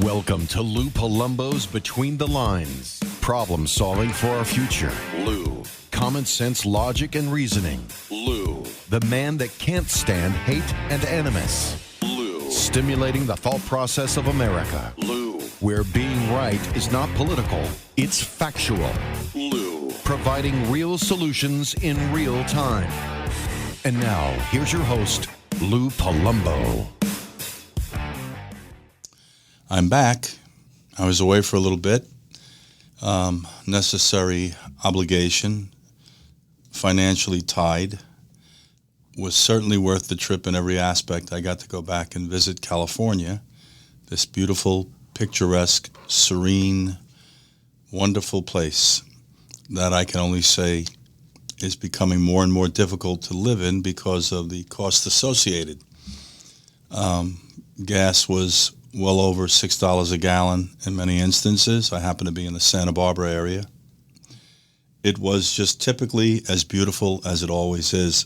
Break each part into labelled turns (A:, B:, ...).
A: Welcome to Lou Palumbo's Between the Lines. Problem solving for our future. Lou. Common sense, logic, and reasoning. Lou. The man that can't stand hate and animus. Lou. Stimulating the thought process of America. Lou. Where being right is not political, it's factual. Lou. Providing real solutions in real time. And now, here's your host, Lou Palumbo.
B: I'm back. I was away for a little bit. Necessary obligation, financially tied. Was certainly worth the trip in every aspect. I got to go back and visit California, this beautiful, picturesque, serene, wonderful place that I can only say is becoming more and more difficult to live in because of the cost associated. Gas was well over $6 a gallon in many instances. I happen to be in the Santa Barbara area. It was just typically as beautiful as it always is,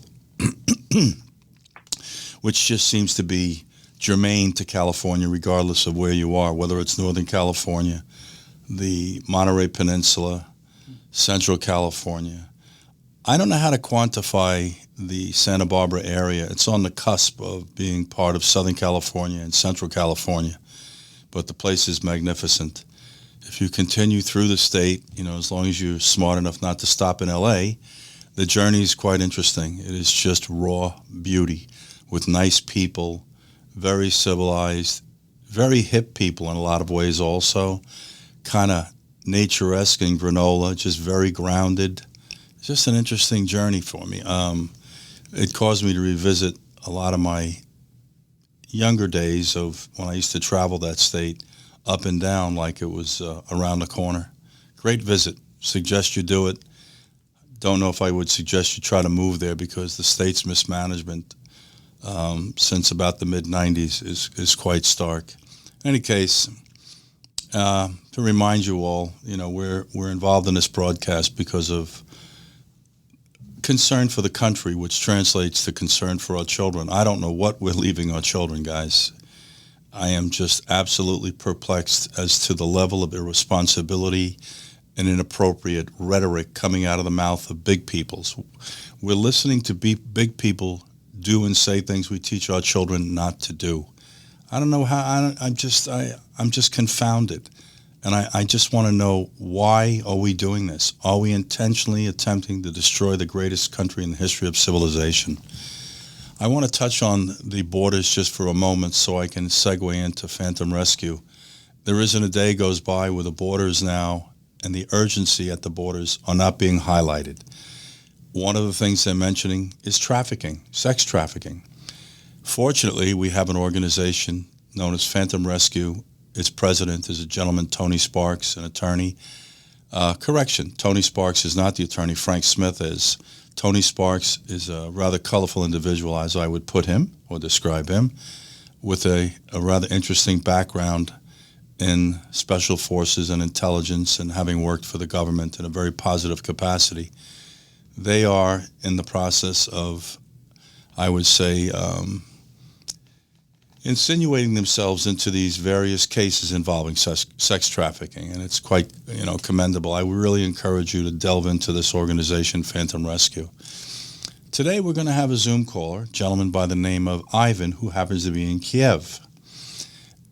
B: which just seems to be germane to California regardless of where you are, whether it's Northern California, the Monterey Peninsula, Central California. I don't know how to quantify the Santa Barbara area. It's on the cusp of being part of Southern California and Central California, but the place is magnificent. If you continue through the state, as long as you're smart enough not to stop in LA, the journey is quite interesting. It is just raw beauty with nice people, very civilized, very hip people in a lot of ways also, kind of nature-esque in granola, just very grounded. It's just an interesting journey for me. It caused me to revisit a lot of my younger days of when I used to travel that state up and down like it was around the corner. Great visit. Suggest you do it. Don't know if I would suggest you try to move there because the state's mismanagement since about the mid-'90s is quite stark. In any case, to remind you all, we're involved in this broadcast because of concern for the country, which translates to concern for our children. I don't know what we're leaving our children, guys. I am just absolutely perplexed as to the level of irresponsibility and inappropriate rhetoric coming out of the mouth of big peoples. We're listening to big people do and say things we teach our children not to do. I don't know how. I'm just confounded. And I just want to know, why are we doing this? Are we intentionally attempting to destroy the greatest country in the history of civilization? I want to touch on the borders just for a moment so I can segue into Phantom Rescue. There isn't a day goes by where the borders now and the urgency at the borders are not being highlighted. One of the things they're mentioning is trafficking, sex trafficking. Fortunately, we have an organization known as Phantom Rescue. Its president is a gentleman, Tony Sparks, an attorney. Correction, Tony Sparks is not the attorney. Frank Smith is. Tony Sparks is a rather colorful individual, as I would put him or describe him, with a rather interesting background in special forces and intelligence and having worked for the government in a very positive capacity. They are in the process of, I would say, insinuating themselves into these various cases involving sex trafficking, and it's quite, commendable. I would really encourage you to delve into this organization, Phantom Rescue. Today we're going to have a Zoom caller, a gentleman by the name of Ivan, who happens to be in Kyiv,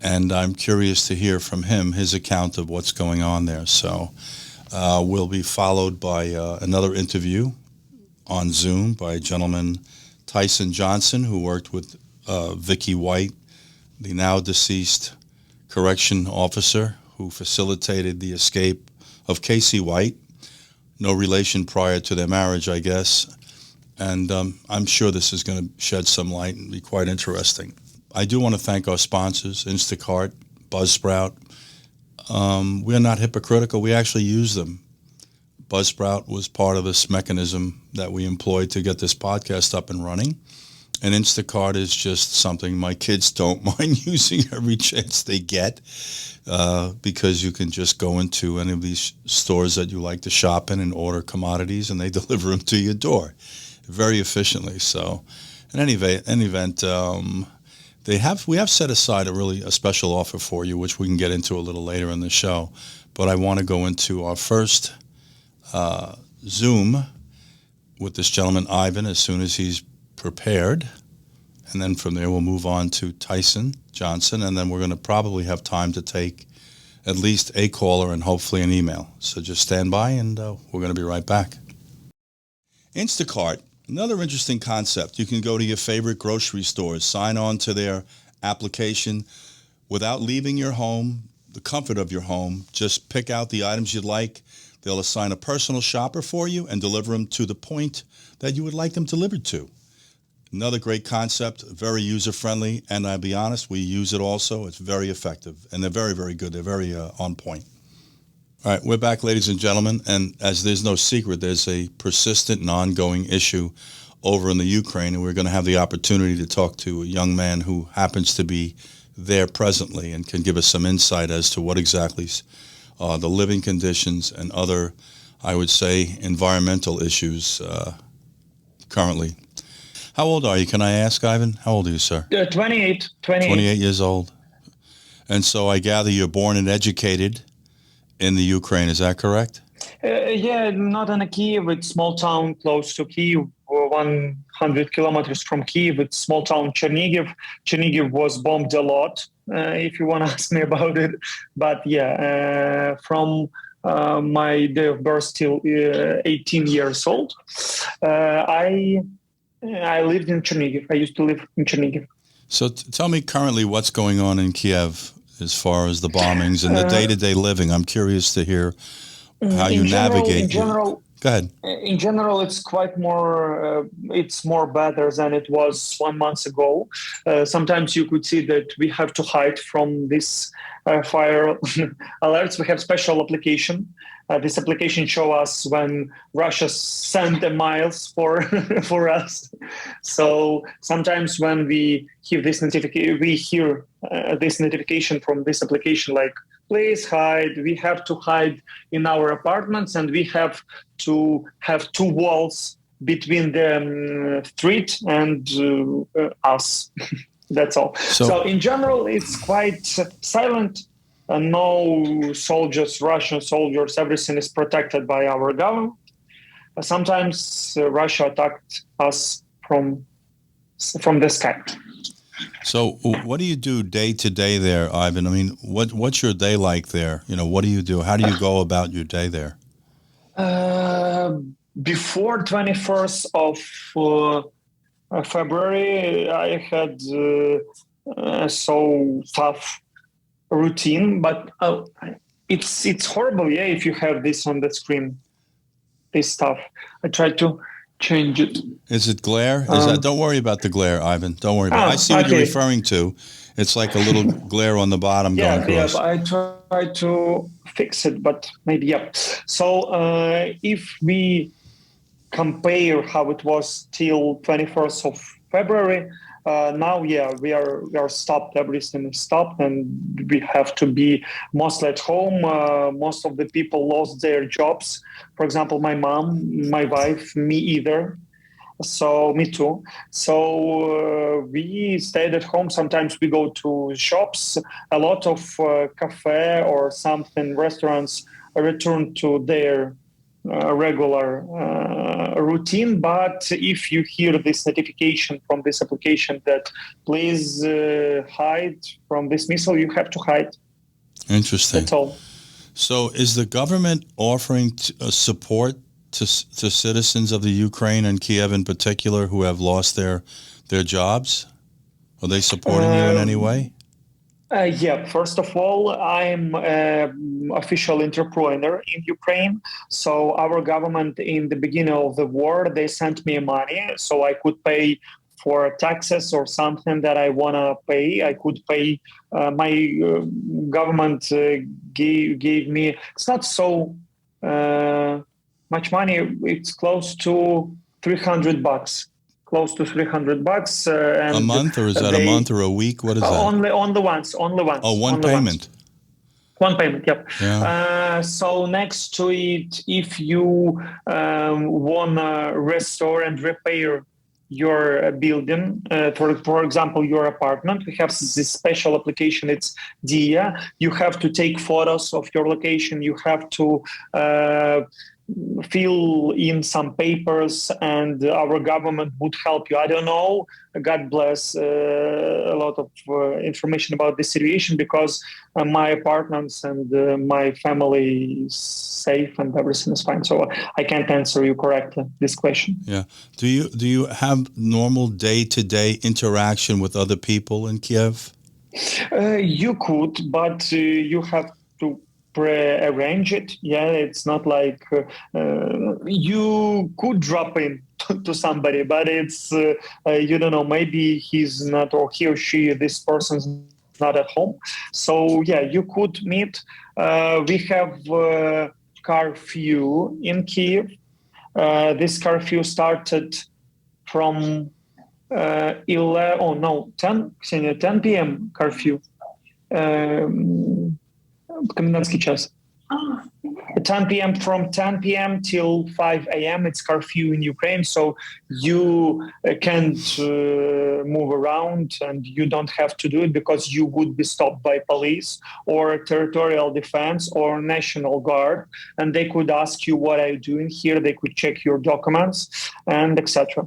B: and I'm curious to hear from him, his account of what's going on there. So we'll be followed by another interview on Zoom by a gentleman, Tyson Johnson, who worked with Vicky White, the now deceased correction officer who facilitated the escape of Casey White. No relation prior to their marriage, I guess. And I'm sure this is going to shed some light and be quite interesting. I do want to thank our sponsors, Instacart, Buzzsprout. We're not hypocritical. We actually use them. Buzzsprout was part of this mechanism that we employed to get this podcast up and running. And Instacart is just something my kids don't mind using every chance they get because you can just go into any of these stores that you like to shop in and order commodities, and they deliver them to your door very efficiently. So in any event, We have set aside a special offer for you, which we can get into a little later in the show. But I want to go into our first Zoom with this gentleman, Ivan, as soon as he's prepared. And then from there, we'll move on to Tyson Johnson. And then we're going to probably have time to take at least a caller and hopefully an email. So just stand by, and we're going to be right back. Instacart, another interesting concept. You can go to your favorite grocery stores, sign on to their application without leaving your home, the comfort of your home. Just pick out the items you'd like. They'll assign a personal shopper for you and deliver them to the point that you would like them delivered to. Another great concept, very user-friendly, and I'll be honest, we use it also. It's very effective, and they're very, very good. They're very on point. All right, we're back, ladies and gentlemen, and as there's no secret, there's a persistent and ongoing issue over in the Ukraine, and we're going to have the opportunity to talk to a young man who happens to be there presently and can give us some insight as to what exactly the living conditions and other, I would say, environmental issues currently. How old are you? Can I ask, Ivan? How old are you, sir?
C: 28.
B: 28 years old. And so I gather you're born and educated in the Ukraine. Is that correct?
C: Yeah, not in Kyiv. It's small town close to Kyiv, 100 kilometers from Kyiv. It's small town Chernihiv. Chernihiv was bombed a lot, if you want to ask me about it. But yeah, from my day of birth till 18 years old, I lived in Chernihiv. I used to live in Chernihiv.
B: So tell me currently what's going on in Kyiv as far as the bombings and the day-to-day living. I'm curious to hear how you navigate.
C: Go
B: ahead.
C: In general, it's quite more, it's more better than it was 1 month ago. Sometimes you could see that we have to hide from this fire alerts. We have special application. This application show us when Russia sent the miles for for us. So sometimes when we hear this notification from this application, like please hide. We have to hide in our apartments, and we have to have 2 walls between the street and us. That's all. So in general, it's quite silent. No soldiers, Russian soldiers, everything is protected by our government. Sometimes Russia attacked us from the sky.
B: So what do you do day to day there, Ivan? I mean, what's your day like there? You know, what do you do? How do you go about your day there?
C: Before 21st of February, I had so tough routine, but it's horrible. Yeah, if you have this on the screen, this stuff. I try to change it.
B: Is it glare? Don't worry about the glare, Ivan. Don't worry about it. I see what you're referring to. It's like a little glare on the bottom going across.
C: Yeah, I try to fix it, but maybe, yeah. So if we compare how it was till 21st of February, now, yeah, we are stopped. Everything is stopped, and we have to be mostly at home. Most of the people lost their jobs. For example, my mom, my wife, me either. So me too. So we stayed at home. Sometimes we go to shops. A lot of cafe or something restaurants return to their regular routine. But if you hear this notification from this application that please hide from this missile, you have to hide.
B: Interesting.
C: That's all.
B: So is the government offering support to citizens of the Ukraine and Kyiv in particular who have lost their jobs? Are they supporting you in any way?
C: Yeah, first of all, I'm an official entrepreneur in Ukraine. So our government, in the beginning of the war, they sent me money so I could pay for taxes or something that I want to pay. I could pay. My government gave me, it's not so much money. It's close to $300. Close to $300. And
B: a month, or is that a month or a week? What is that?
C: Only once.
B: Oh, one payment.
C: One payment, yep.
B: Yeah.
C: So next to it, if you want to restore and repair your building, for example, your apartment. We have this special application. It's Dia. You have to take photos of your location. You have to fill in some papers, and our government would help you. I don't know. God bless, a lot of information about this situation, because my apartments and my family is safe and everything is fine. So I can't answer you correctly this question.
B: Yeah. Do you have normal day-to-day interaction with other people in Kiev?
C: You could, but you have to pre-arrange it. Yeah, it's not like you could drop in to somebody, but it's you don't know, maybe he's not, or he or she, this person's not at home. So yeah, you could meet. We have curfew in Kyiv. This curfew started from 10 p.m. curfew. Комендантский час. 10 p.m. from 10 p.m. till 5 a.m. It's curfew in Ukraine, so you can't move around, and you don't have to do it because you would be stopped by police or territorial defense or National Guard, and they could ask you, what are you doing here? They could check your documents and etc.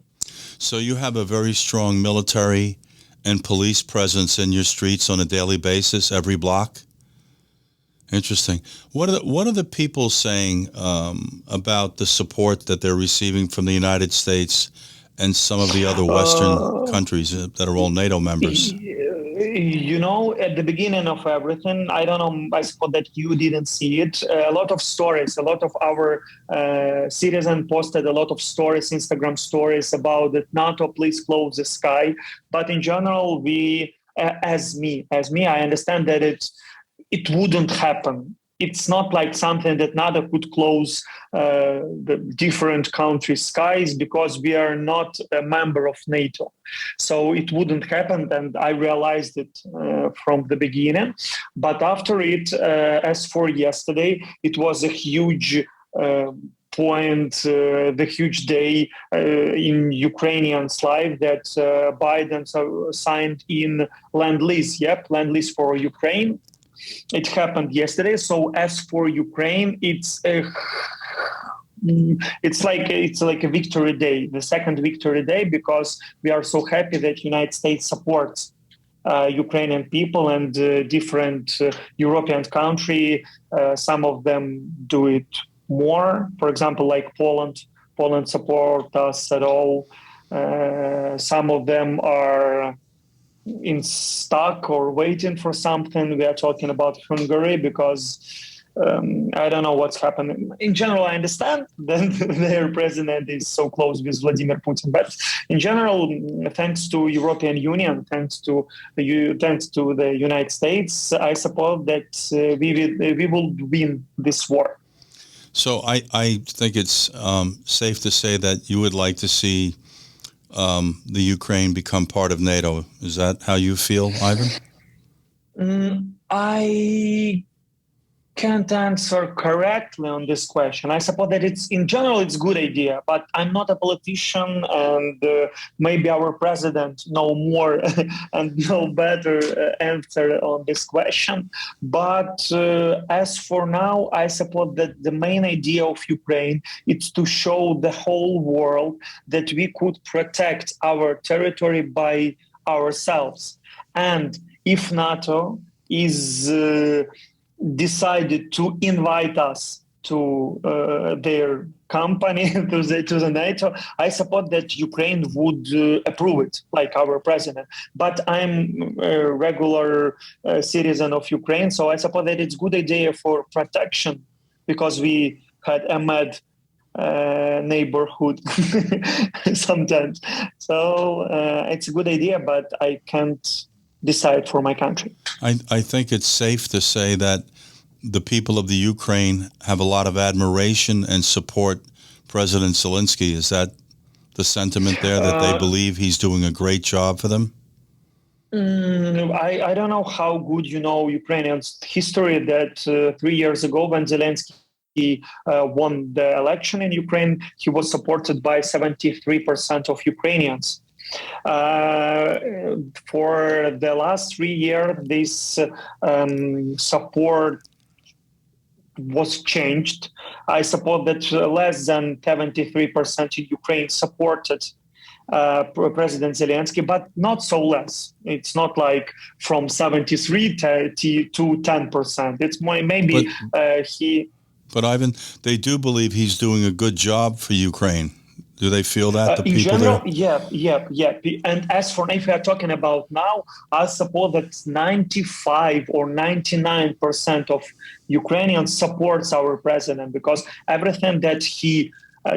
B: So you have a very strong military and police presence in your streets on a daily basis, every block? Interesting. What are the people saying about the support that they're receiving from the United States and some of the other Western countries that are all NATO members?
C: You know, at the beginning of everything, I don't know, I suppose that you didn't see it. A lot of stories, a lot of our citizens posted a lot of stories, Instagram stories about that NATO, please close the sky. But in general, we, as me, I understand that it wouldn't happen. It's not like something that NATO could close the different countries' skies, because we are not a member of NATO. So it wouldn't happen, and I realized it from the beginning. But after it, as for yesterday, it was a huge point, the huge day in Ukrainians' life that Biden signed in Land-Lease. Yep, Land-Lease for Ukraine. It happened yesterday. So as for Ukraine, it's like a victory day, the second victory day, because we are so happy that United States supports Ukrainian people, and different European country. Some of them do it more. For example, like Poland support us at all. Some of them are in stock or waiting for something. We are talking about Hungary because I don't know what's happening. In general, I understand that their president is so close with Vladimir Putin, but in general, thanks to European Union, thanks to the United States, I suppose that we will win this war.
B: So I think it's safe to say that you would like to see the Ukraine become part of NATO. Is that how you feel, Ivan?
C: I can't answer correctly on this question. I suppose that it's a good idea, but I'm not a politician, and maybe our president know more and know better answer on this question. But as for now, I suppose that the main idea of Ukraine is to show the whole world that we could protect our territory by ourselves. And if NATO is decided to invite us to their company, to the NATO, I suppose that Ukraine would approve it, like our president. But I'm a regular citizen of Ukraine, so I suppose that it's a good idea for protection, because we had a mad neighborhood sometimes. So it's a good idea, but I can't decide for my country.
B: I think it's safe to say that the people of the Ukraine have a lot of admiration and support President Zelenskyy. Is that the sentiment there, that they believe he's doing a great job for them?
C: I don't know how good you know Ukrainian history, that 3 years ago when Zelenskyy won the election in Ukraine, he was supported by 73% of Ukrainians. For the last 3 years, this support was changed. I suppose that less than 73% in Ukraine supported President Zelenskyy, but not so less. It's not like from 73 to 10%. It's maybe he.
B: But Ivan, they do believe he's doing a good job for Ukraine. Do they feel that, the
C: in
B: people
C: general,
B: there?
C: yeah. And as for if we are talking about now, I suppose that 95 or 99% of Ukrainians supports our president, because everything that he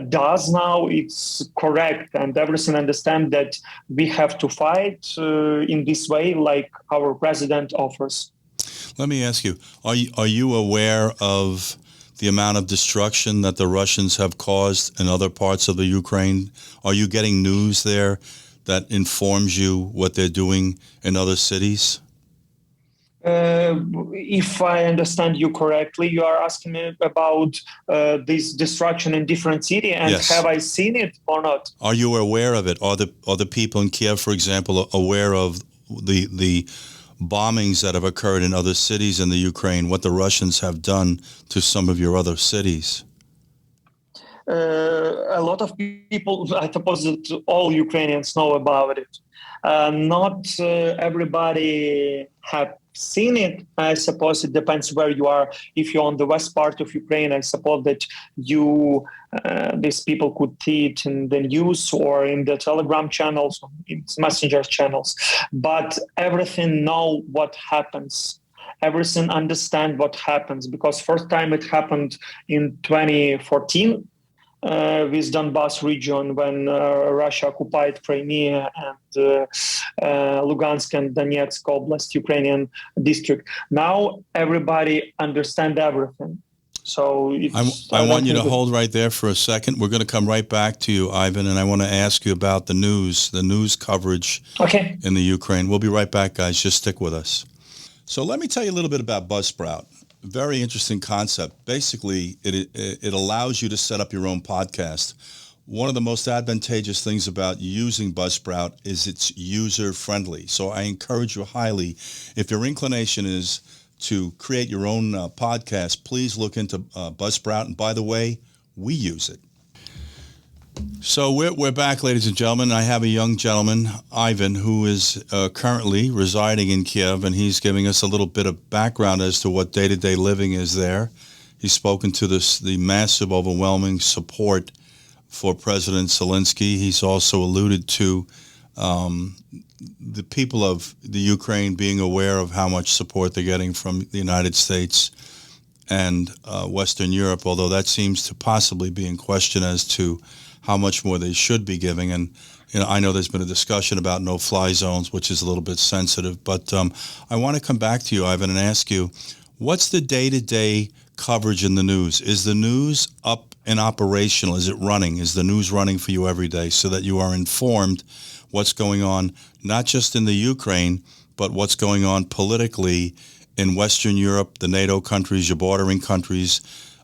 C: does now, it's correct, and everyone understand that we have to fight in this way, like our president offers.
B: Let me ask you, are you aware of the amount of destruction that the Russians have caused in other parts of the Ukraine? Are you getting news there that informs you what they're doing in other cities?
C: If I understand you correctly, you are asking me about this destruction in different cities, and
B: Yes.
C: have I seen it or not?
B: Are you aware of it? Are the people in Kyiv, for example, aware of the bombings that have occurred in other cities in the Ukraine, what the Russians have done to some of your other cities?
C: A lot of people, I suppose that all Ukrainians know about it. Not everybody have seen it. I suppose it depends where you are. If you're on the west part of Ukraine, I suppose that these people could see it in the news or in the Telegram channels, in messenger channels. But everything know what happens. Everything understand what happens, because first time it happened in 2014 with Donbas region, when Russia occupied Crimea and Lugansk and Donetsk Oblast, Ukrainian district. Now everybody understand everything. So
B: I want you to hold right there for a second. We're going to come right back to you, Ivan, and I want to ask you about the news coverage in the Ukraine. We'll be right back, guys. Just stick with us. So let me tell you a little bit about Buzzsprout. Very interesting concept. Basically, it allows you to set up your own podcast. One of the most advantageous things about using Buzzsprout is it's user-friendly. So I encourage you highly, if your inclination is to create your own podcast, please look into Buzzsprout. And by the way, we use it. So we're back, ladies and gentlemen. I have a young gentleman, Ivan, who is currently residing in Kyiv, and he's giving us a little bit of background as to what day-to-day living is there. He's spoken to the massive, overwhelming support for President Zelenskyy. He's also alluded to the people of the Ukraine being aware of how much support they're getting from the United States and Western Europe, although that seems to possibly be in question as to how much more they should be giving. And I know there's been a discussion about no-fly zones, which is a little bit sensitive. But I want to come back to you, Ivan, and ask you, what's the day-to-day coverage in the news? Is the news up and operational? Is it running? Is the news running for you every day so that you are informed what's going on, not just in the Ukraine, but what's going on politically in Western Europe, the NATO countries, your bordering countries?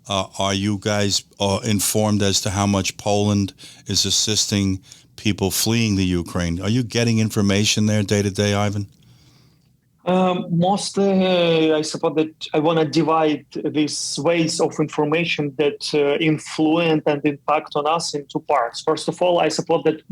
B: Are you guys informed as to how much Poland is assisting people fleeing the Ukraine? Are you getting information there day to day, Ivan?
C: Mostly, I suppose that I want to divide these ways of information that influence and impact on us in two parts. First of all, I suppose that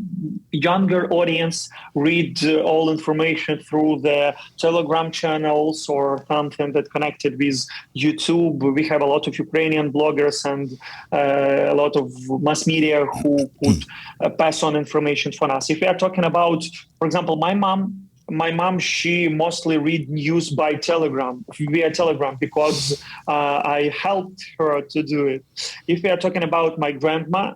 C: younger audience read all information through the Telegram channels or something that connected with YouTube. We have a lot of Ukrainian bloggers and a lot of mass media who could pass on information for us. If we are talking about, for example, my mom, she mostly read news via Telegram, because I helped her to do it. If we are talking about my grandma,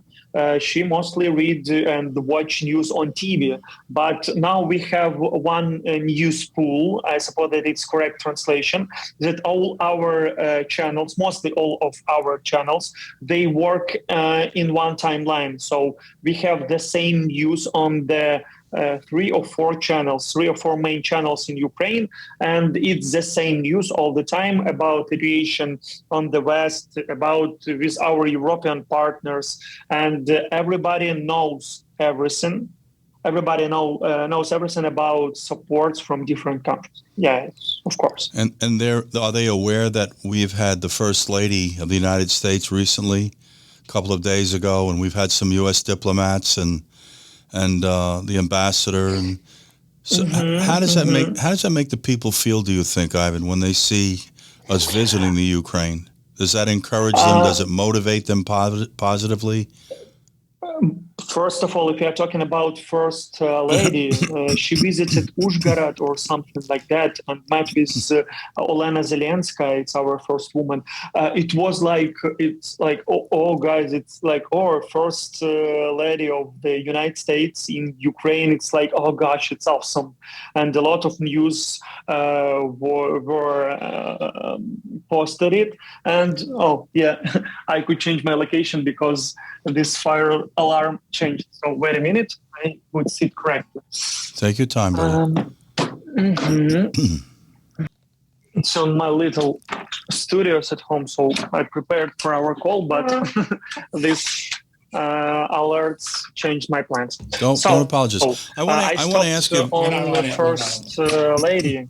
C: she mostly read and watch news on TV. But now we have one news pool, I suppose that it's correct translation, that all our channels, mostly all of our channels, they work in one timeline. So we have the same news on the three or four main channels in Ukraine, and it's the same news all the time about the situation on the West, about with our European partners, and everybody knows everything. Everybody knows everything about supports from different countries. Yes, of course.
B: And are they aware that we've had the First Lady of the United States recently, a couple of days ago, and we've had some U.S. diplomats and the ambassador, and so how does that make the people feel? Do you think, Ivan, when they see us visiting the Ukraine? Does that encourage them? Does it motivate them positively?
C: First of all, if you are talking about First Lady, she visited Uzhgorod or something like that and met with Olena Zelenskyy. It's our first woman. It's like, oh, guys, it's like, First Lady of the United States in Ukraine. It's like, oh gosh, it's awesome. And a lot of news were posted it. And I could change my location because this fire alarm changed. So wait a minute, I would sit correctly.
B: Take your time, brother.
C: It's on my little studios at home, so I prepared for our call, but this alerts changed my plans.
B: Don't apologize. I want to ask you
C: on the First Lady.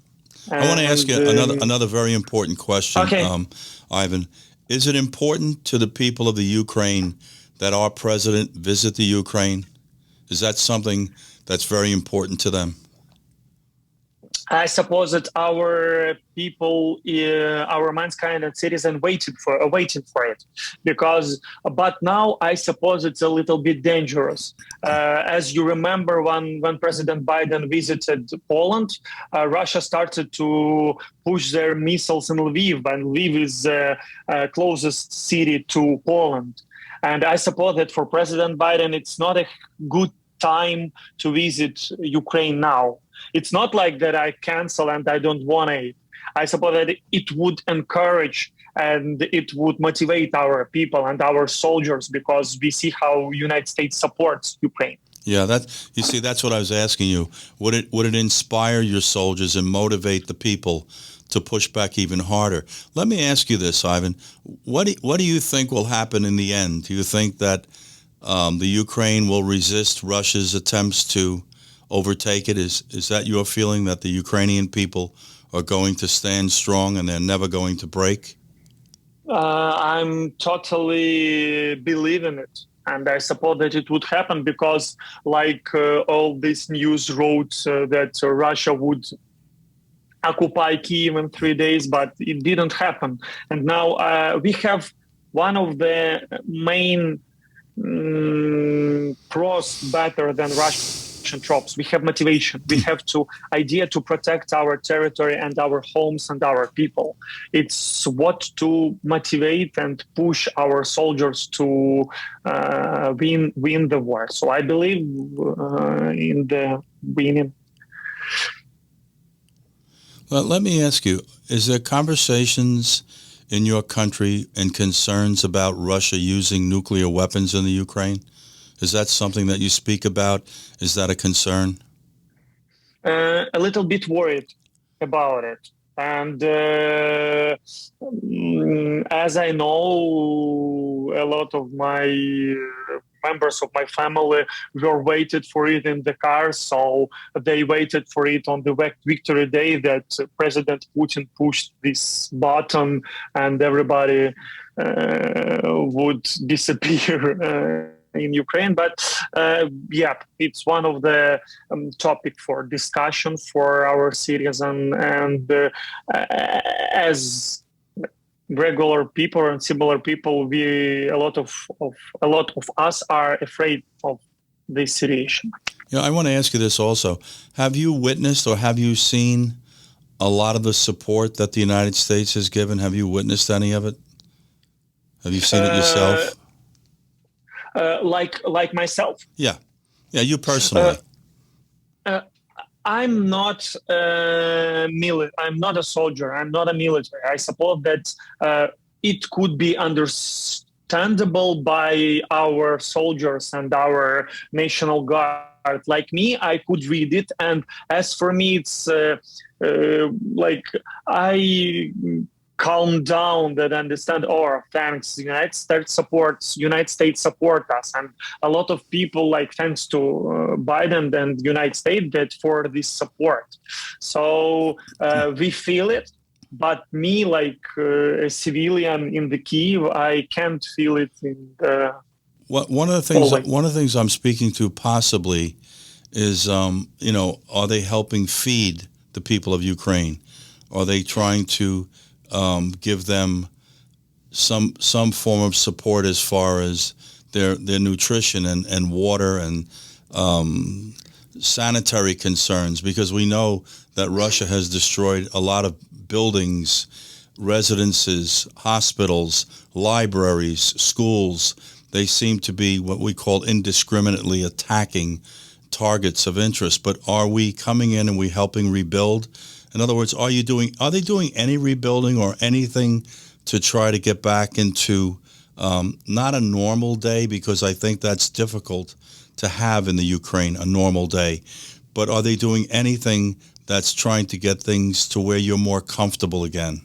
B: I want to ask you another very important question, Ivan. Is it important to the people of the Ukraine that our president visit the Ukraine? Is that something that's very important to them?
C: I suppose that our people, our mankind and citizens waiting for it, but now I suppose it's a little bit dangerous. As you remember, when President Biden visited Poland, Russia started to push their missiles in Lviv, and Lviv is the closest city to Poland. And I suppose that for President Biden, it's not a good time to visit Ukraine now. It's not like that I cancel and I don't want it. I suppose that it would encourage and it would motivate our people and our soldiers, because we see how United States supports Ukraine.
B: Yeah, that's what I was asking you. Would it inspire your soldiers and motivate the people to push back even harder? Let me ask you this, Ivan. What do you think will happen in the end? Do you think that the Ukraine will resist Russia's attempts to overtake it? Is that your feeling, that the Ukrainian people are going to stand strong and they're never going to break?
C: I'm totally believing it. And I suppose that it would happen because, all this news wrote that Russia would occupy Kyiv in 3 days, but it didn't happen. And now we have one of the main pros better than Russian troops. We have motivation. We have idea to protect our territory and our homes and our people. It's what to motivate and push our soldiers to win the war. So I believe in the winning.
B: Well, let me ask you, is there conversations in your country and concerns about Russia using nuclear weapons in the Ukraine? Is that something that you speak about? Is that a concern?
C: A little bit worried about it. And as I know, a lot of my members of my family were waited for it in the car, so they waited for it on the Victory Day that President Putin pushed this button and everybody would disappear in Ukraine. But it's one of the topic for discussion for our citizens, and as regular people and similar people, a lot of us are afraid of this situation.
B: Yeah, I want to ask you this also. Have you witnessed or have you seen a lot of the support that the United States has given? Have you witnessed any of it? Have you seen it yourself?
C: Like myself?
B: Yeah, you personally.
C: I'm not I'm not a soldier. I'm not a military. I suppose that it could be understandable by our soldiers and our National Guard. like me, I could read it. And as for me, it's like I calm down that understand, oh, thanks, United States support us. And a lot of people, like, thanks to Biden and United States that for this support. So we feel it. But me, like a civilian in the Kyiv, I can't feel it in the.
B: One of the things I'm speaking to possibly is, are they helping feed the people of Ukraine? Are they trying to give them some form of support as far as their nutrition and water and sanitary concerns? Because we know that Russia has destroyed a lot of buildings, residences, hospitals, libraries, schools. They seem to be what we call indiscriminately attacking targets of interest. But are we coming in and we helping rebuild? In other words, are they doing any rebuilding or anything to try to get back into not a normal day, because I think that's difficult to have in the Ukraine, a normal day, but are they doing anything that's trying to get things to where you're more comfortable again?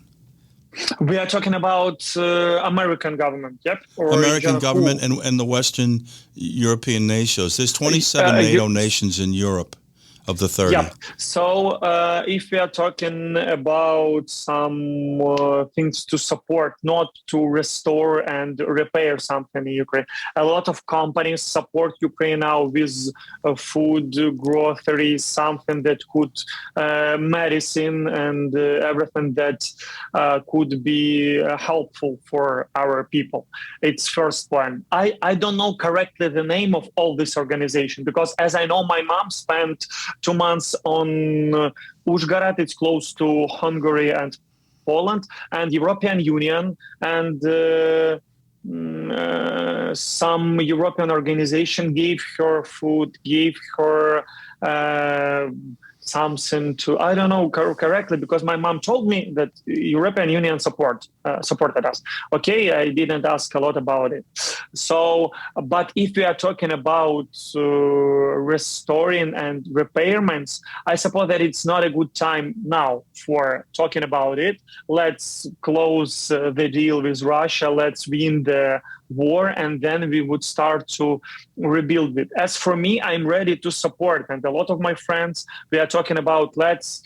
C: We are talking about American government, yep? Or
B: American government and the Western European nations. There's 27 NATO nations in Europe of the 30.
C: Yeah. So if we are talking about some things to support, not to restore and repair something in Ukraine, a lot of companies support Ukraine now with food, groceries, something that could, medicine and everything that could be helpful for our people. It's first one. I don't know correctly the name of all this organization, because as I know, my mom spent 2 months on Uzhgorod. It's close to Hungary and Poland, and European Union and some European organization gave her food, gave her something to, I don't know correctly, because my mom told me that European Union supported us. Okay, I didn't ask a lot about it. So, but if we are talking about restoring and repairments, I suppose that it's not a good time now for talking about it. Let's close the deal with Russia. Let's win the war, and then we would start to rebuild it. As for me, I'm ready to support, and a lot of my friends, we are talking about let's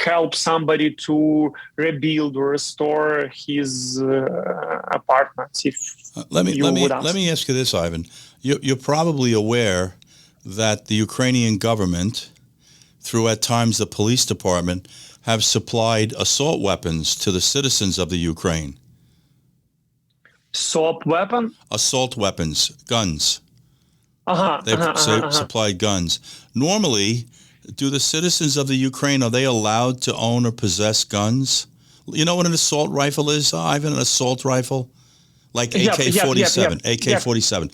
C: help somebody to rebuild or restore his apartments. If
B: let me ask you this, Ivan. You're probably aware that the Ukrainian government, through at times the police department, have supplied assault weapons to the citizens of the Ukraine.
C: Assault weapons, guns.
B: They've supplied guns. Normally, do the citizens of the Ukraine, are they allowed to own or possess guns? You know what an assault rifle is, Ivan? An assault rifle? Like AK-47, AK-47.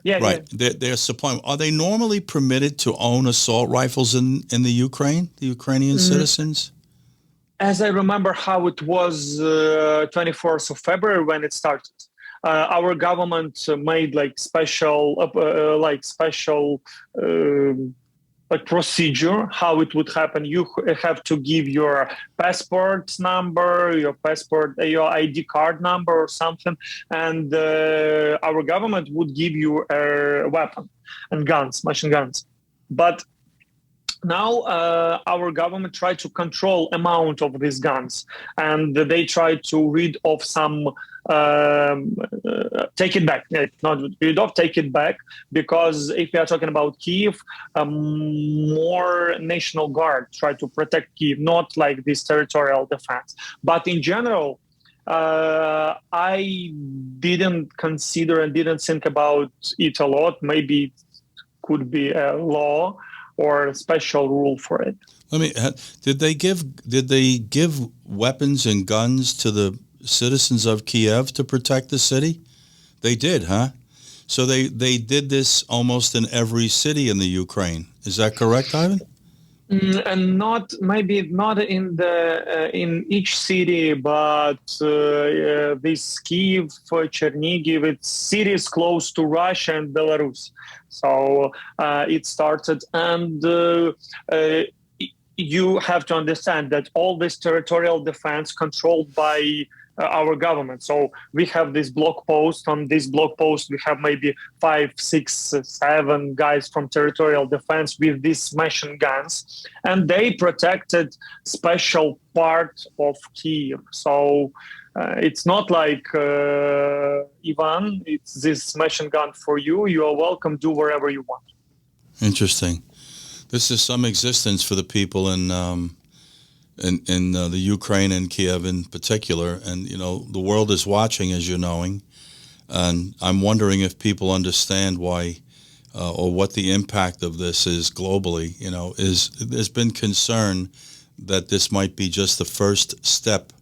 C: Yeah.
B: Right. They're supplying. Are they normally permitted to own assault rifles in the Ukraine, the Ukrainian citizens?
C: As I remember how it was 24th of February when it started, our government made special procedure how it would happen. You have to give your passport number, your ID card number or something, and our government would give you a weapon and guns, machine guns. But now our government tried to control amount of these guns, and they tried to rid of some, take it back, not rid of, take it back, because if we are talking about Kyiv, more National Guard try to protect Kyiv, not like this territorial defense. But in general, I didn't consider and didn't think about it a lot. Maybe it could be a law or a special rule for it.
B: Did they give weapons and guns to the citizens of Kyiv to protect the city? They did, huh? So they did this almost in every city in the Ukraine. Is that correct, Ivan?
C: And not in the in each city, but this Kyiv, Chernigiv, it's cities close to Russia and Belarus. So it started, and you have to understand that all this territorial defense controlled by our government. So we have this blog post. On this blog post, we have maybe 5, 6, 7 guys from territorial defense with these machine guns, and they protected special part of Kyiv. So it's not like Ivan, it's this machine gun for you. You are welcome. Do wherever you want.
B: Interesting. This is some existence for the people in the Ukraine and Kiev in particular. And, the world is watching, as you're knowing. And I'm wondering if people understand why or what the impact of this is globally. There's been concern that this might be just the first step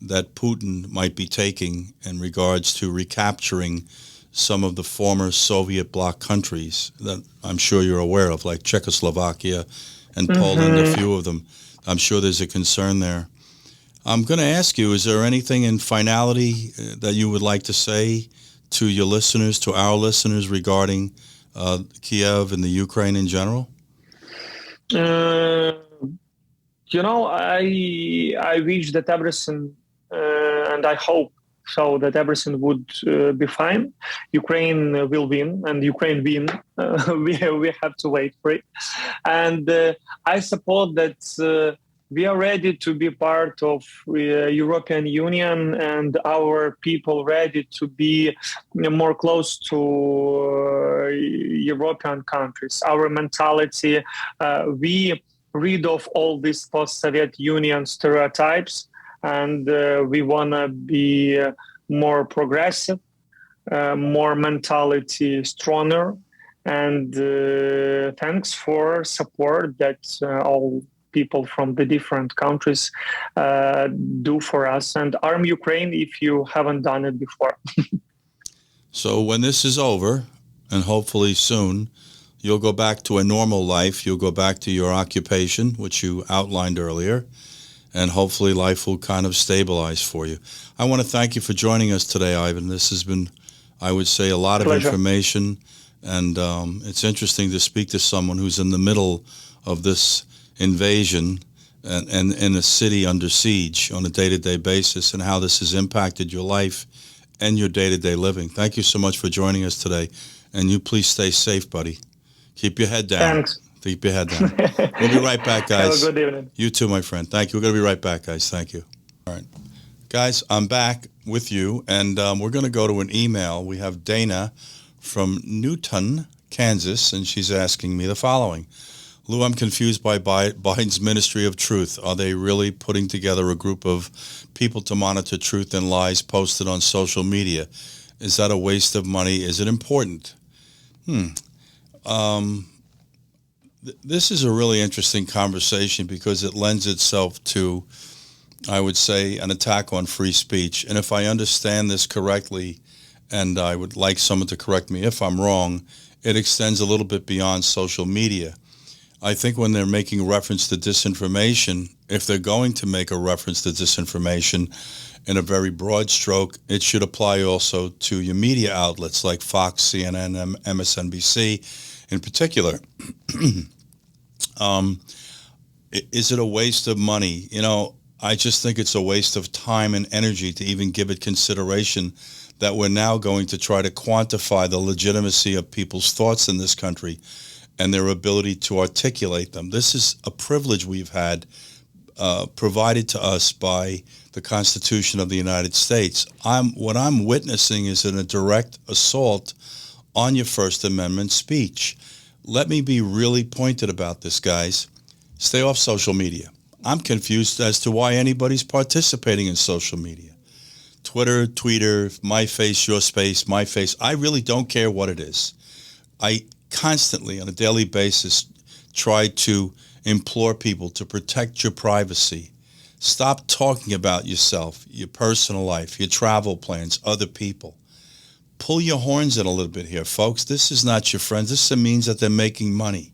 B: that Putin might be taking in regards to recapturing some of the former Soviet bloc countries that I'm sure you're aware of, like Czechoslovakia and Poland, a few of them. I'm sure there's a concern there. I'm going to ask you, is there anything in finality that you would like to say to your listeners, to our listeners, regarding Kiev and the Ukraine in general?
C: I wish that everything, and I hope so, that everything would be fine. Ukraine will win, and Ukraine win. We have to wait for it. And I suppose that we are ready to be part of European Union, and our people ready to be more close to European countries. Our mentality, we rid of all these post-Soviet Union stereotypes, and we want to be more progressive, more mentality stronger. And thanks for support that all people from the different countries do for us, and arm Ukraine if you haven't done it before.
B: So when this is over, and hopefully soon, you'll go back to a normal life. You'll go back to your occupation, which you outlined earlier, and hopefully life will kind of stabilize for you. I want to thank you for joining us today, Ivan. This has been, I would say, a lot of information, and it's interesting to speak to someone who's in the middle of this invasion and in a city under siege on a day-to-day basis, and how this has impacted your life and your day-to-day living. Thank you so much for joining us today, and you please stay safe, buddy. Keep your head down.
C: Thanks.
B: Keep your head down. We'll be right back, guys.
C: Have a good evening.
B: You too, my friend. Thank you. We're going to be right back, guys. Thank you. All right. Guys, I'm back with you, and we're going to go to an email. We have Dana from Newton, Kansas, and she's asking me the following. Lou, I'm confused by Biden's Ministry of Truth. Are they really putting together a group of people to monitor truth and lies posted on social media? Is that a waste of money? Is it important? This is a really interesting conversation because it lends itself to, I would say, an attack on free speech. And if I understand this correctly, and I would like someone to correct me if I'm wrong, it extends a little bit beyond social media. I think when they're making reference to disinformation, if they're going to make a reference to disinformation in a very broad stroke, it should apply also to your media outlets like Fox, CNN, MSNBC in particular. Is it a waste of money? I just think it's a waste of time and energy to even give it consideration that we're now going to try to quantify the legitimacy of people's thoughts in this country and their ability to articulate them. This is a privilege we've had provided to us by the Constitution of the United States. What I'm witnessing is a direct assault on your First Amendment speech. Let me be really pointed about this, guys. Stay off social media. I'm confused as to why anybody's participating in social media. Twitter, Tweeter, my face, your space, my face. I really don't care what it is. I constantly, on a daily basis, try to implore people to protect your privacy. Stop talking about yourself, your personal life, your travel plans, other people. Pull your horns in a little bit here, folks. This is not your friends. This means that they're making money.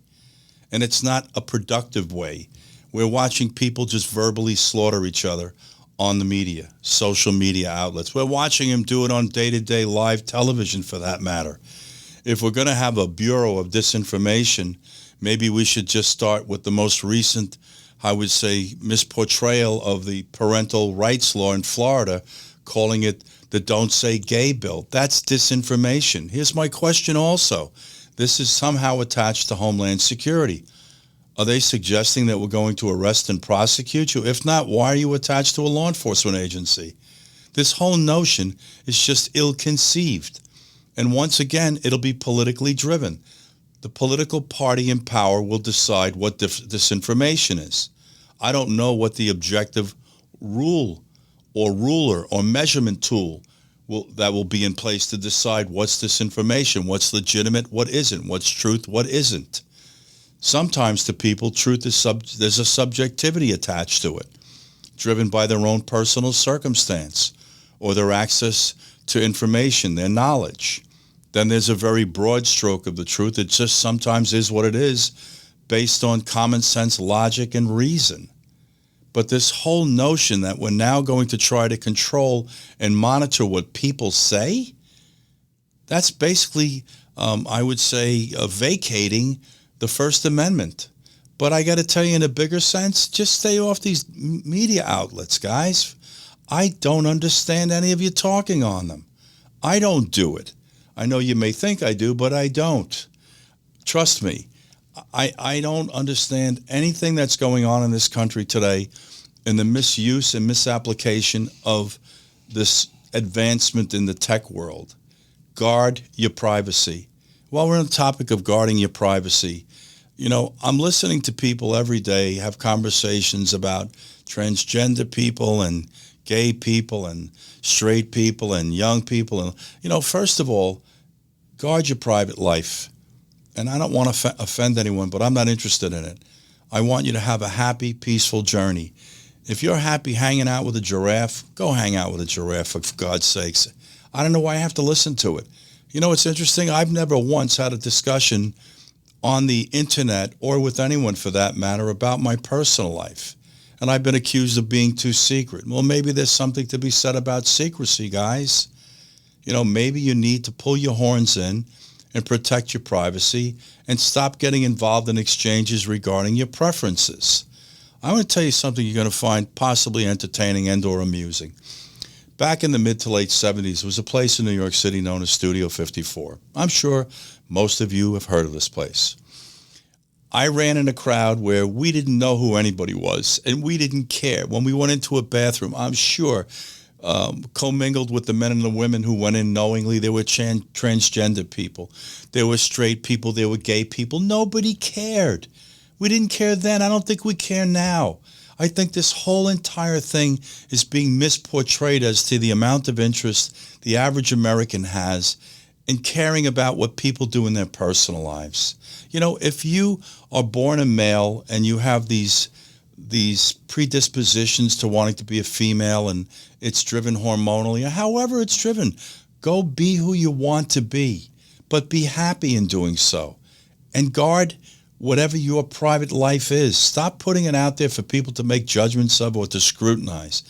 B: and it's not a productive way. We're watching people just verbally slaughter each other on the media, social media outlets. We're watching them do it on day-to-day live television, for that matter. If we're going to have a Bureau of Disinformation, maybe we should just start with the most recent, I would say, misportrayal of the parental rights law in Florida, calling it the Don't Say Gay bill. That's disinformation. Here's my question also. This is somehow attached to Homeland Security. Are they suggesting that we're going to arrest and prosecute you? If not, why are you attached to a law enforcement agency? This whole notion is just ill-conceived. And once again, it'll be politically driven. The political party in power will decide what disinformation is. I don't know what the objective rule or ruler or measurement tool that will be in place to decide what's disinformation, what's legitimate, what isn't, what's truth, what isn't. Sometimes to people, truth is there's a subjectivity attached to it, driven by their own personal circumstance or their access to information, their knowledge. Then there's a very broad stroke of the truth. It just sometimes is what it is, based on common sense, logic, and reason. But this whole notion that we're now going to try to control and monitor what people say, that's basically, I would say, vacating the First Amendment. But I got to tell you, in a bigger sense, just stay off these media outlets, guys. I don't understand any of you talking on them. I don't do it. I know you may think I do, but I don't. Trust me, I don't understand anything that's going on in this country today in the misuse and misapplication of this advancement in the tech world. Guard your privacy. While we're on the topic of guarding your privacy, you know, I'm listening to people every day have conversations about transgender people and gay people and straight people and young people. And, you know, first of all, guard your private life. And I don't want to offend anyone, but I'm not interested in it. I want you to have a happy, peaceful journey. If you're happy hanging out with a giraffe, go hang out with a giraffe, for God's sakes. I don't know why I have to listen to it. You know, it's interesting. I've never once had a discussion on the internet, or with anyone for that matter, about my personal life. And I've been accused of being too secret. Well, maybe there's something to be said about secrecy, guys. You know, maybe you need to pull your horns in and protect your privacy and stop getting involved in exchanges regarding your preferences. I want to tell you something you're going to find possibly entertaining and or amusing. Back in the mid to late 70s, there was a place in New York City known as Studio 54. I'm sure most of you have heard of this place. I ran in a crowd where we didn't know who anybody was, and we didn't care. When we went into a bathroom, I'm sure, commingled with the men and the women who went in knowingly. There were transgender people. There were straight people. There were gay people. Nobody cared. We didn't care then. I don't think we care now. I think this whole entire thing is being misportrayed as to the amount of interest the average American has in caring about what people do in their personal lives. You know, if you are born a male and you have these predispositions to wanting to be a female and it's driven hormonally, or however it's driven, go be who you want to be, but be happy in doing so. And guard whatever your private life is. Stop putting it out there for people to make judgments of or to scrutinize.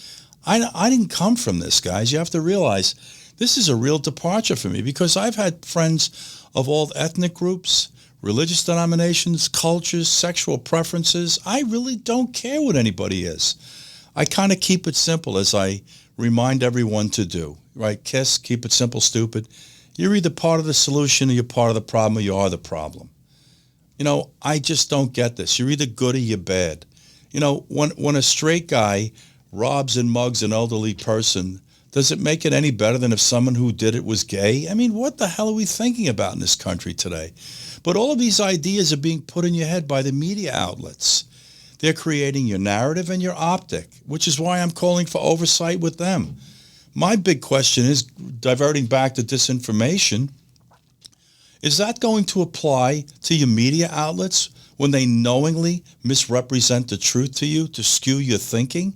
B: I didn't come from this, guys. You have to realize this is a real departure for me, because I've had friends of all ethnic groups, religious denominations, cultures, sexual preferences. I really don't care what anybody is. I kind of keep it simple, as I remind everyone to do, right? KISS, keep it simple, stupid. You're either part of the solution or you're part of the problem, or you are the problem. You know, I just don't get this. You're either good or you're bad. You know, when a straight guy robs and mugs an elderly person, does it make it any better than if someone who did it was gay? I mean, what the hell are we thinking about in this country today? But all of these ideas are being put in your head by the media outlets. They're creating your narrative and your optic, which is why I'm calling for oversight with them. My big question is, diverting back to disinformation, is that going to apply to your media outlets when they knowingly misrepresent the truth to you to skew your thinking?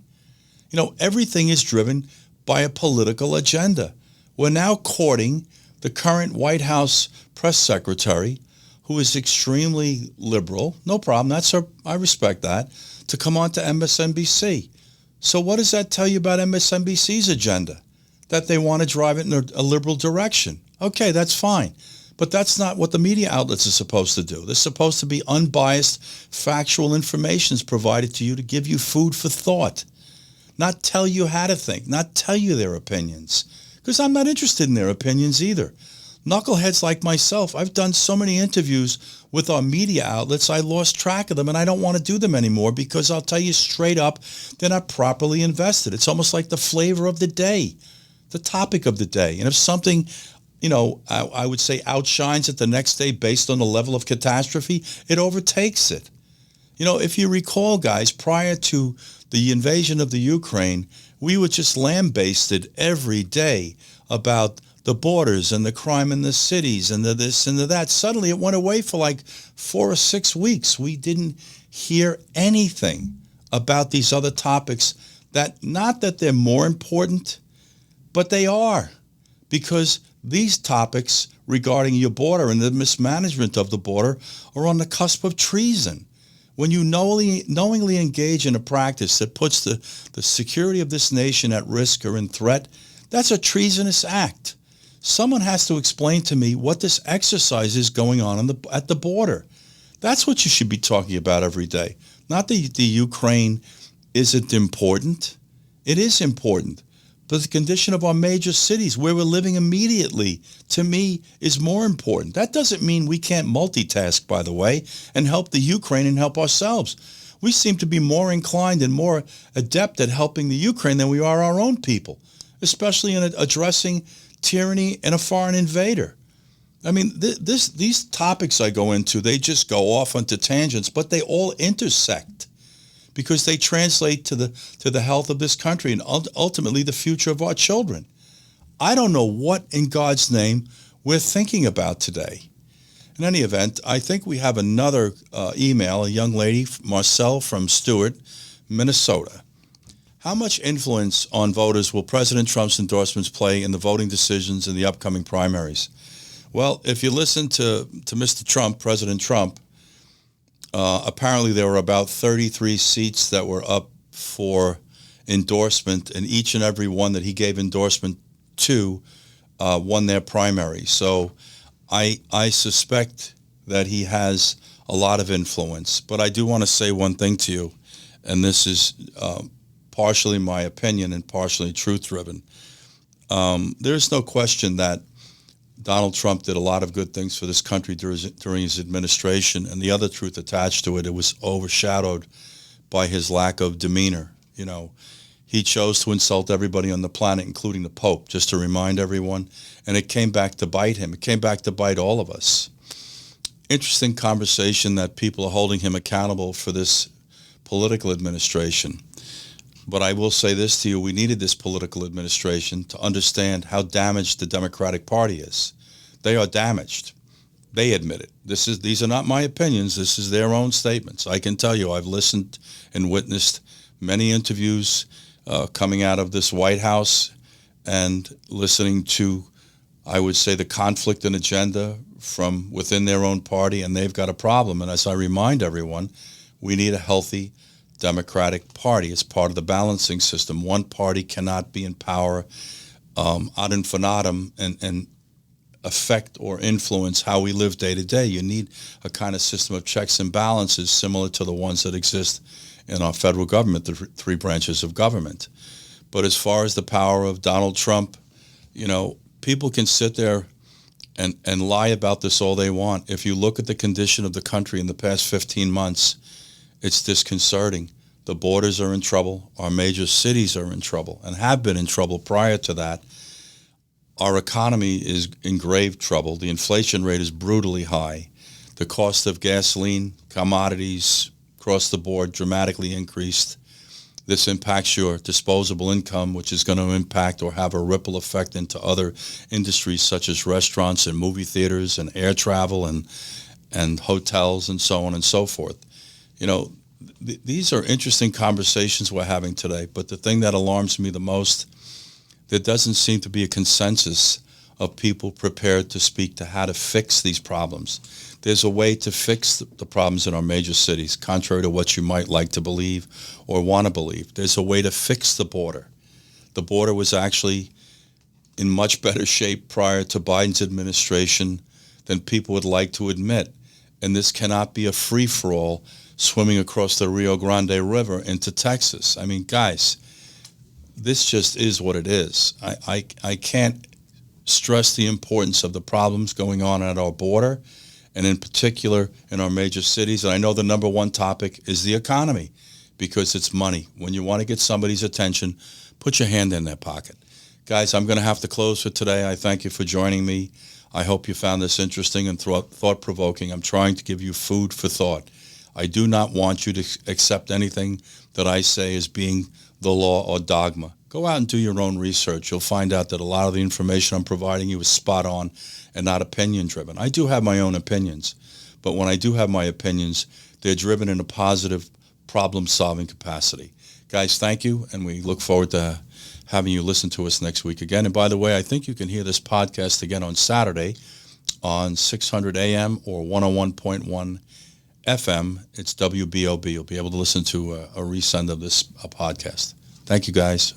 B: You know, everything is driven by a political agenda. We're now courting the current White House press secretary, who is extremely liberal, no problem, I respect that, to come on to MSNBC. So what does that tell you about MSNBC's agenda? That they want to drive it in a liberal direction. Okay, that's fine. But that's not what the media outlets are supposed to do. They're supposed to be unbiased, factual information provided to you to give you food for thought. Not tell you how to think, not tell you their opinions. Because I'm not interested in their opinions either. Knuckleheads like myself, I've done so many interviews with our media outlets, I lost track of them, and I don't want to do them anymore because I'll tell you straight up, they're not properly invested. It's almost like the flavor of the day, the topic of the day. And if something, I would say outshines it the next day based on the level of catastrophe, it overtakes it. If you recall, guys, prior to the invasion of the Ukraine, we were just lambasted every day about the borders and the crime in the cities and the this and the that. Suddenly it went away for like 4 or 6 weeks. We didn't hear anything about these other topics that, not that they're more important, but they are, because these topics regarding your border and the mismanagement of the border are on the cusp of treason. When you knowingly engage in a practice that puts the security of this nation at risk or in threat, that's a treasonous act. Someone has to explain to me what this exercise is going on at the border. That's what you should be talking about every day. Not that the Ukraine isn't important. It is important. But the condition of our major cities, where we're living immediately, to me, is more important. That doesn't mean we can't multitask, by the way, and help the Ukraine and help ourselves. We seem to be more inclined and more adept at helping the Ukraine than we are our own people, especially in addressing tyranny and a foreign invader. I mean, these topics I go into, they just go off onto tangents, but they all intersect because they translate to the health of this country and ultimately the future of our children. I don't know what in God's name we're thinking about today. In any event, I think we have another email, a young lady, Marcel from Stewart, Minnesota. How much influence on voters will President Trump's endorsements play in the voting decisions in the upcoming primaries? Well, if you listen to Mr. Trump, President Trump, apparently there were about 33 seats that were up for endorsement, and each and every one that he gave endorsement to won their primary. So I suspect that he has a lot of influence. But I do want to say one thing to you, and this is partially my opinion and partially truth-driven. There's no question that Donald Trump did a lot of good things for this country during his administration, and the other truth attached to it, it was overshadowed by his lack of demeanor. He chose to insult everybody on the planet, including the Pope, just to remind everyone, and it came back to bite him. It came back to bite all of us. Interesting conversation that people are holding him accountable for this political administration. But I will say this to you, we needed this political administration to understand how damaged the Democratic Party is. They are damaged. They admit it. These are not my opinions. This is their own statements. I can tell you, I've listened and witnessed many interviews coming out of this White House and listening to, I would say, the conflict and agenda from within their own party, and they've got a problem. And as I remind everyone, we need a healthy Democratic Party. It's part of the balancing system. One party cannot be in power ad infinitum and affect or influence how we live day to day. You need a kind of system of checks and balances similar to the ones that exist in our federal government, the three branches of government. But as far as the power of Donald Trump, people can sit there and lie about this all they want. If you look at the condition of the country in the past 15 months, it's disconcerting. The borders are in trouble. Our major cities are in trouble and have been in trouble prior to that. Our economy is in grave trouble. The inflation rate is brutally high. The cost of gasoline, commodities across the board dramatically increased. This impacts your disposable income, which is going to impact or have a ripple effect into other industries such as restaurants and movie theaters and air travel and hotels and so on and so forth. These are interesting conversations we're having today, but the thing that alarms me the most, there doesn't seem to be a consensus of people prepared to speak to how to fix these problems. There's a way to fix the problems in our major cities, contrary to what you might like to believe or want to believe. There's a way to fix the border. The border was actually in much better shape prior to Biden's administration than people would like to admit. And this cannot be a free-for-all swimming across the Rio Grande River into Texas. I mean, guys, this just is what it is. I can't stress the importance of the problems going on at our border, and in particular in our major cities. And I know the number one topic is the economy, because it's money. When you want to get somebody's attention, put your hand in their pocket. Guys, I'm going to have to close for today. I thank you for joining me. I hope you found this interesting and thought-provoking. I'm trying to give you food for thought. I do not want you to accept anything that I say as being the law or dogma. Go out and do your own research. You'll find out that a lot of the information I'm providing you is spot on and not opinion-driven. I do have my own opinions, but when I do have my opinions, they're driven in a positive problem-solving capacity. Guys, thank you, and we look forward to having you listen to us next week again. And by the way, I think you can hear this podcast again on Saturday on 600 AM or 101.1 FM. It's WBOB. You'll be able to listen to a resend of this podcast. Thank you, guys.